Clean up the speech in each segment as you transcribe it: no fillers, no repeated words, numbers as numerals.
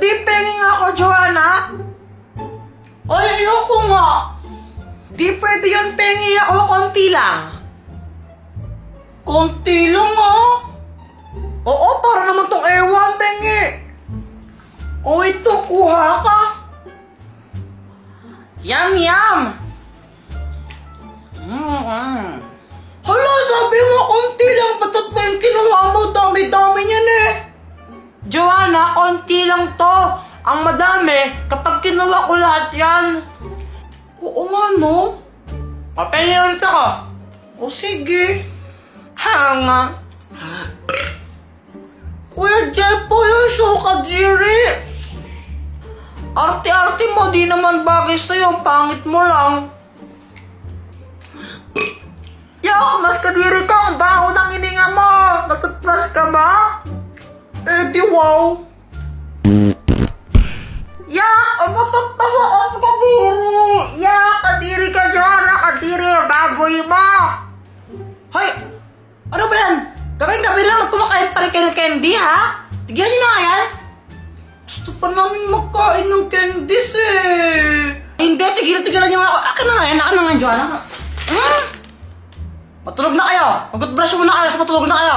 candy, pengi nga ako, Joanna. Ay, ayoko nga. Di pwede yun, pengi ako, konti lang. Konti lang, ah. Oo, para naman tong ewan, pengi. O, ito, kuha ka. Yum, yum. Hala, sabi mo, konti lang. Ba't na yung kinuha mo? Dami-dami niyan eh. Joanna, konti lang to. Ang madami, kapag kinuha ko lahat yan. Oo nga, no? Papel ulit ako. O sige. Hanga. Kuya Jepo, yung show kadiri. Arte-arte mo, di naman bagay sa'yo. Ang pangit mo lang. Mas kadiri ka. Ang baho ng hininga mo. Nag-toothbrush ka ba? Eh, di wow. Umutot pa sa as kadiri. Kadiri ka, Joanna. Kadiri, baboy mo. Hoy, ano ba yan? Gabi-gabi lang kumakain pa rin kayo ng candy, ha? Tigyan niyo na nga yan. Gusto pa namin magkain ng candies, eh. Hindi, tigilan niyo nga. Akin na nga yan. Akin na nga, Joanna. Matulog na kayo. Mag-brush muna kayo, matulog na kayo.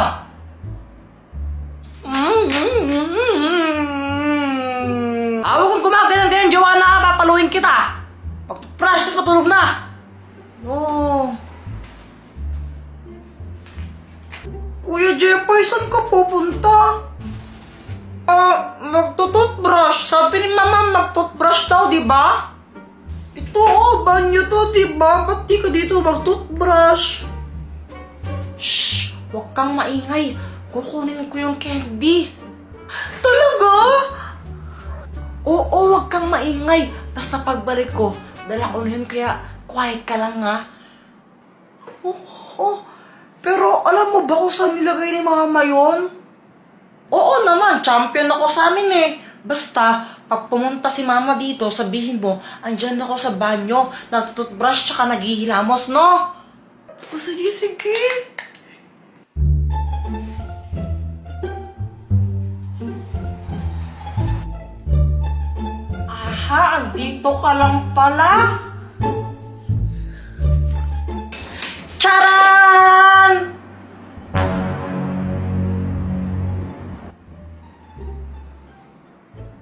Huwag kong gumagano'n, Joanna. Papaluin kita. Pag-brush, tapos matulog na. Oh. Kuya Jeffoy, saan ka pupunta? Magtututbrush. Sabi ni Mama, magtutbrush daw, di ba? Ito, banyo to, di ba? Ba't di ka dito magtutbrush? Shh! Huwag kang maingay. Kukunin ko yung candy. Talaga? Oo, huwag kang maingay. Basta pagbalik ko, dala ko na yun, kaya quiet ka lang, ha? Oo, pero alam mo ba kung saan nilagay ni Mama yun? Oo naman, champion ako sa amin eh. Basta, pag pumunta si Mama dito, sabihin mo, andyan ako sa banyo, nagtututbrush tsaka naghihilamos, no? O sige, sige. Aha, andito ka lang pala. Charan!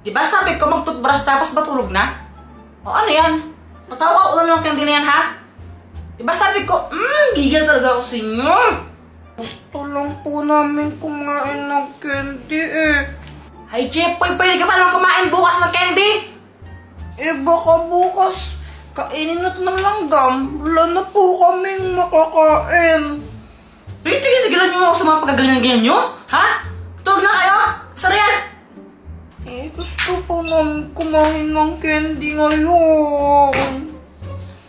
Diba sabi ko mag-toothbrush tapos matulog na? O ano yan? Matawa ko lang ng candy na yan, ha? Diba sabi ko, gigil talaga ako sa inyo. Gusto lang po namin kumain ng candy eh. Ay, Jepoy, pwede ka pa lang kumain bukas ng candy? Eh, baka bukas kainin na ito ng langgam. Wala na po kaming makakain. Wait, tigilan niyo ako sa mga pagkaganyan-ganyan nyo? Ha? Tulog na kayo? Sara yan? Eh, gusto po namin kumain ng candy ngayon.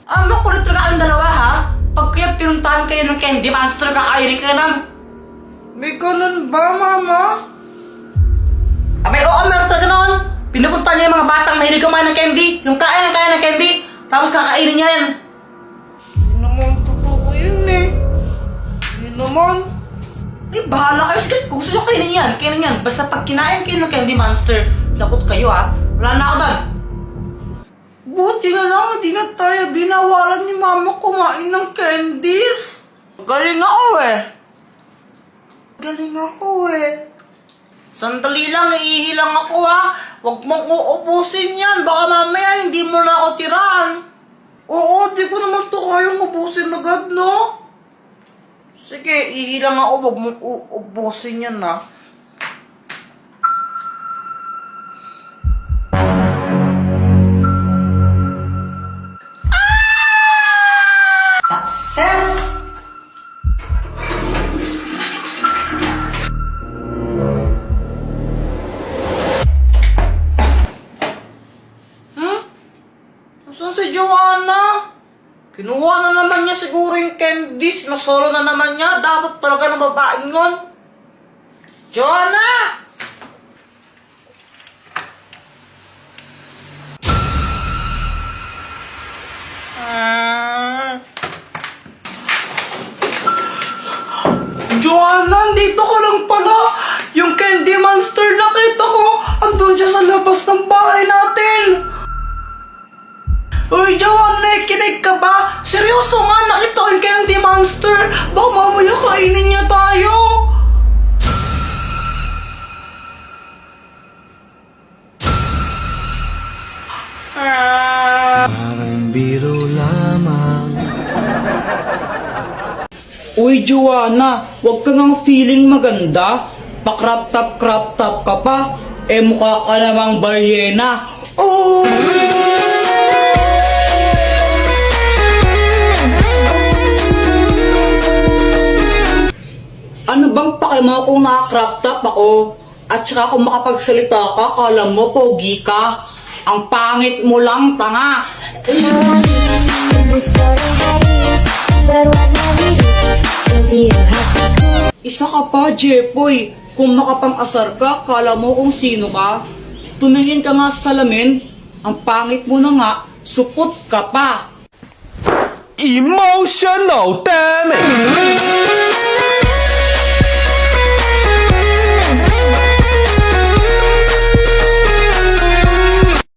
Makulit talaga ang dalawa, ha? Pag kaya pinuntahan kayo ng candy, monster kakainin ka na. May ganun ba, Mama? Abay, oo, meron talaga noon. Pinupunta niya yung mga batang mahilig kumain ng candy. Yung kaya ng candy. Tapos kakainin niya yan. Hindi naman totoo yun eh. Hindi naman. Eh, bahala kayo. Sige, kung gusto nyo kainin yan, kainin yan. Basta pag kinain kayo ng candy monster, lagot kayo ha. Wala na ako doon. Buti na lang, hindi na tayo dinawalan ni Mama kumain ng candies. Galing ako eh. Galing ako eh. Sandali lang, iihilang ako ha. Huwag mong uubusin yan. Baka mamaya hindi mo na ako tirahan. Oo, di ko naman to kayang ubusin agad, no? Sige, ihilang ako. Huwag mong uubusin yan, ha. Success! Saan si Joanna? Kinuha na naman niya siguro yung candies. Nasolo na naman niya. Dapat talaga ng babaeng yun. Joanna! Joanna, dito ka lang pala. Yung candy monster nakita ko. Andun siya sa labas ng bahay natin! Uy, Jowa, nakikinig ka ba? Seryoso nga, nakita ko yung candy monster! Baka mamaya kainin niya tayo! Parang biro lamang. Uy, Joanna, wag ka ngang feeling maganda. Pa-crop top ka pa. Eh, mukha ka namang balyena. Oh! Ano bang pakima kung naka-crop top ako? At saka kung makapagsalita ka, kala mo pogi ka. Ang pangit mo lang, tanga. Isa ka pa, Jepoy. Kung makapang-asar ka, kala mo kung sino ka. Tumingin ka nga sa salamin. Ang pangit mo na nga, supot ka pa. Emotional damage!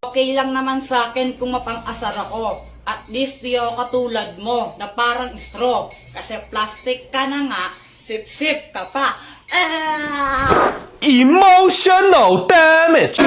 Okay lang naman sa akin kung mapang-asar ako. At least di ako katulad mo na parang straw. Kasi plastic ka na nga, sip-sip ka pa. Ah! Emotional damage!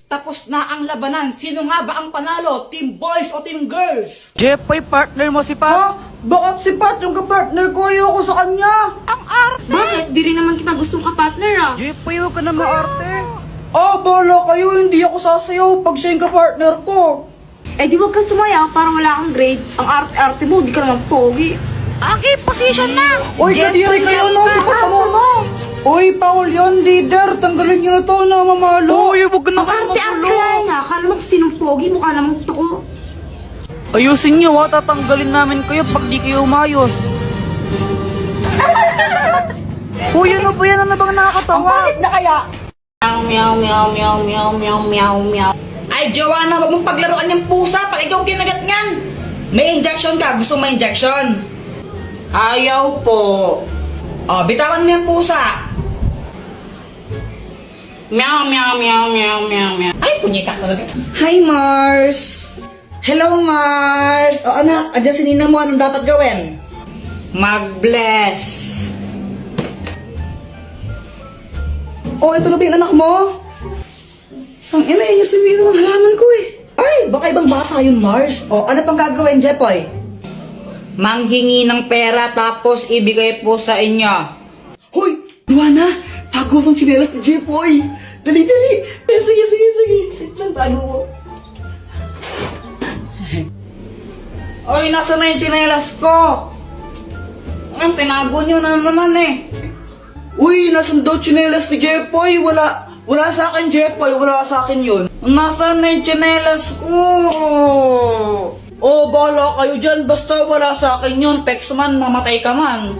Tapos na ang labanan. Sino nga ba ang panalo? Team boys o team girls? Jepoy, partner mo si Pat? Ha? Bakit si Pat yung ka-partner ko? Ayoko sa kanya. Ang arte! Bakit? Di rin naman kita gustong ka-partner ah. Jepoy, huwag ka na maarte. Bala kayo. Hindi ako sasayaw pag siya yung ka-partner ko. Eh di wag kang sumaya para wala kang grade. Ang arte-arte mo, di ka naman pogi. Okay, position na! Uy, kadiri kayo no, si Papa mo. Uy, Paul yun, leader. Tanggalin nyo na to na mamalo. Uy, huwag na Ang arte-arte kaya nga. Akala mo kung sinong pogi, mukha namang toko. Ayusin nyo ha, tatanggalin namin kayo pag di kayo umayos. Uy, ano ba yan? Ano bang nakakatawa? Ang bakit na kaya? Meow, meow, meow, meow, meow, meow, meow. Ay, Joanna, wag mong paglaruan yung pusa pag ikaw kinagat ngan. May injection ka. Gusto mo may injection? Ayaw po. Bitawan mo yung pusa. Meow, meow, meow, meow, meow, meow. Ay, punyita talaga. Hi, Mars. Hello, Mars. Anak, andyan si Nina mo. Anong dapat gawin? Mag-bless. Ito na ba yung anak mo? Ang ina, yung sumino ng halaman ko eh. Ay, baka ibang bata yun, Mars. Ano pang gagawin, Jepoy? Manghingi ng pera tapos ibigay po sa inyo. Hoy! Luana! Tago mo ang tsinelas ni Jepoy! Dali, dali! Sige. Wait lang, tago mo. Oy, nasa na yung tsinelas ko? Tinago nyo na naman eh. Uy, nasan daw tsinelas ni Jepoy? Wala sa akin, Jepoy. Wala sa akin yun. Nasaan na yung tsinelas ko? Bahala kayo dyan. Basta wala sa akin yun. Pex man, mamatay ka man.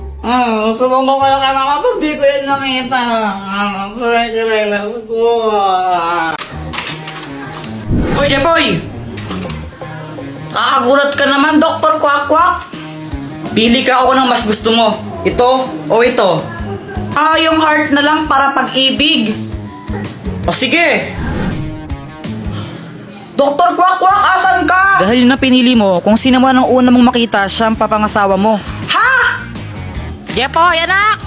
Subong ko kayo kaya kapag di ko yun nakita. Nasaan yung tsinelas ko? Uy, Jepoy! Kakagulat ka naman, Dr. Kwak-Kwak. Pili ka ako ng mas gusto mo. Ito o ito? Yung heart na lang para pag-ibig. O sige. Dr. Kwak-Kwak, asan ka? Dahil na pinili mo, kung sino man ang una mong makita, siya ang papangasawa mo. Ha? Jepoy, anak!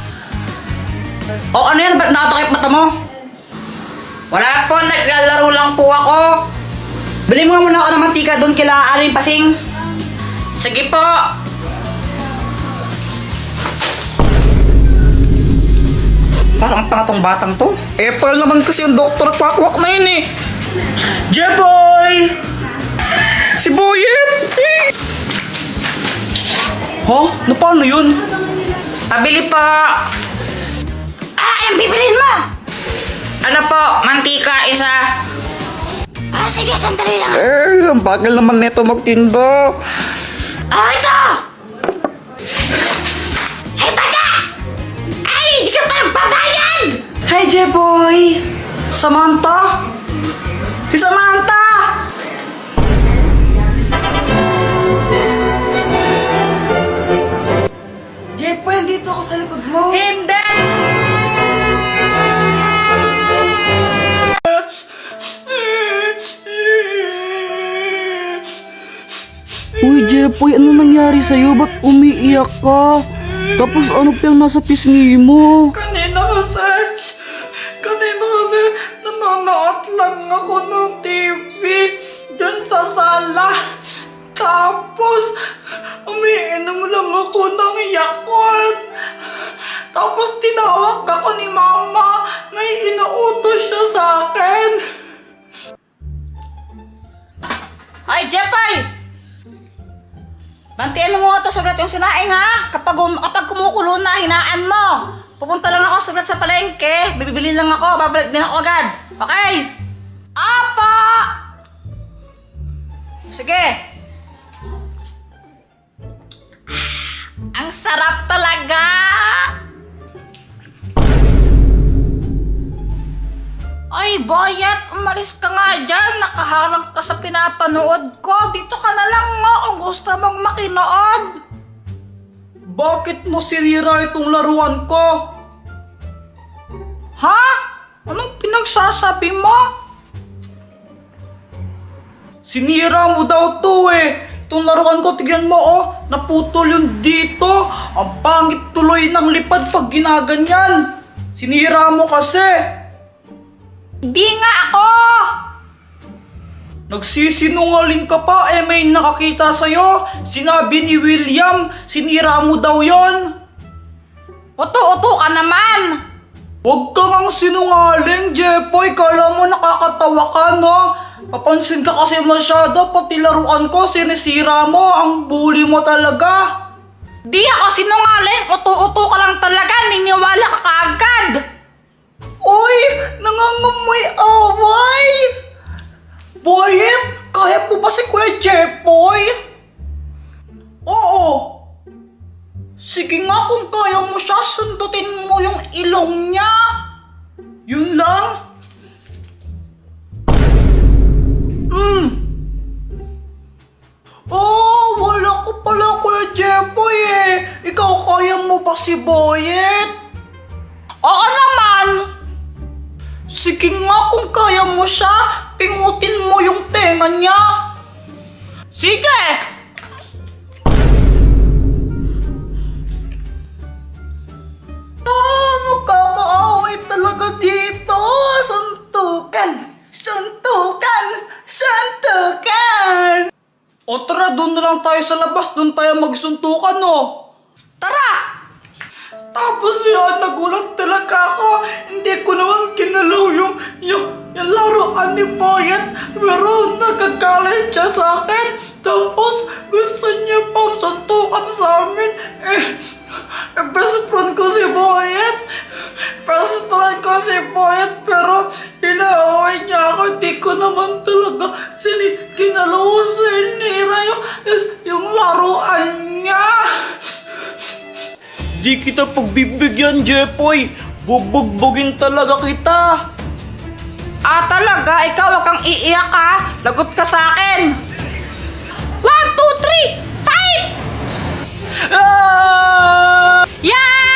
Ano yan? Ba't nakatakip mata mo? Wala po, naglalaro lang po ako. Bili mo muna ako ng mantika doon kila Aling Pasing. Sige po. Parang tanga tong batang to. Apple naman kasi yung Dr. Kwak-Kwak na yun eh. Jeboy! Si Boyet! Na paano yun? Pabili po! Anong bibilin mo? Ano po? Mantika, isa. Sige, sandali lang. Ang bagal naman nito magtinda. Ito! Hey, bata! Ay, hindi ka pa nagbabayad! Hi, Jeboy! Samantha? Si Samantha! Jeboy, andito ako sa likod mo. mo? Hindi! Uy, Jepoy, ano nangyari sa'yo? Ba't umiiyak ka? Tapos ano pa yung nasa pisngi mo? Kanina kasi nanonood lang ako ng TV dyan sa sala. Tapos, umiinom lang ako ng Yakult. Tapos tinawag ako ni Mama. May inuutos siya sa akin. Ay, Jepay! Bantian mo nga ito saglit yung sinaing ha. Kapag kumukulo na, hinaan mo. Pupunta lang ako saglit sa palengke. Bibili lang ako. Babalik din ako agad. Okay? Apa! Sige. Ang sarap talaga! Ay, Boyet, umalis ka nga dyan. Nakaharang ka sa pinapanood ko. Dito ka na lang nga kung gusto mong makinood. Bakit mo sinira itong laruan ko? Ha? Anong pinagsasabi mo? Sinira mo daw to eh. Itong laruan ko, tignan mo oh. Naputol yung dito. Ang pangit tuloy ng lipad pag ginaganyan. Sinira mo kasi. Hindi nga ako! Nagsisinungaling ka pa, may nakakita sa'yo. Sinabi ni William, sinira mo daw yon. Uto-uto ka naman! Huwag ka ngang sinungaling, Jepoy. Kala mo nakakatawa ka, no? Papansin ka kasi masyado, pati laruan ko, sinisira mo. Ang bully mo talaga. Di ako sinungaling, uto-uto ka lang talaga. Niniwala ka kaagad. Uy! Nangangamoy away! Boyet! Kaya po ba si Kuya Jepoy? Oo! Sige nga kung kaya mo siya, sundutin mo yung ilong niya! Yun lang? Oh, wala ko pala Kuya Jepoy eh! Ikaw kaya mo ba si Boyet? Oo naman! Sige nga kung kaya mo siya, pingutin mo yung tenga niya. Sige! Magkakaaway talaga dito. Suntukan! Suntukan! Suntukan! O tara, doon na lang tayo sa labas. Doon tayo magsuntukan, no? Tara! Tapos yun, nagulat talaga ako. Hindi ko naman kinalaw yung laruan ni Boyet. Pero nagagalit siya sa akin. Tapos gusto niya pang suntukan sa amin. Best friend ko si Boyet. Best friend ko si Boyet. Pero inaaway niya ako. Hindi ko naman talaga kinalaw sinira yung laruan niya. Di kita pagbibigyan, Jepoy. Bubugbugin talaga kita. Ah, talaga? Ikaw wag kang iiyak ha. Lagot ka sa akin. 1, 2, 3, fight! Ah! Yeah!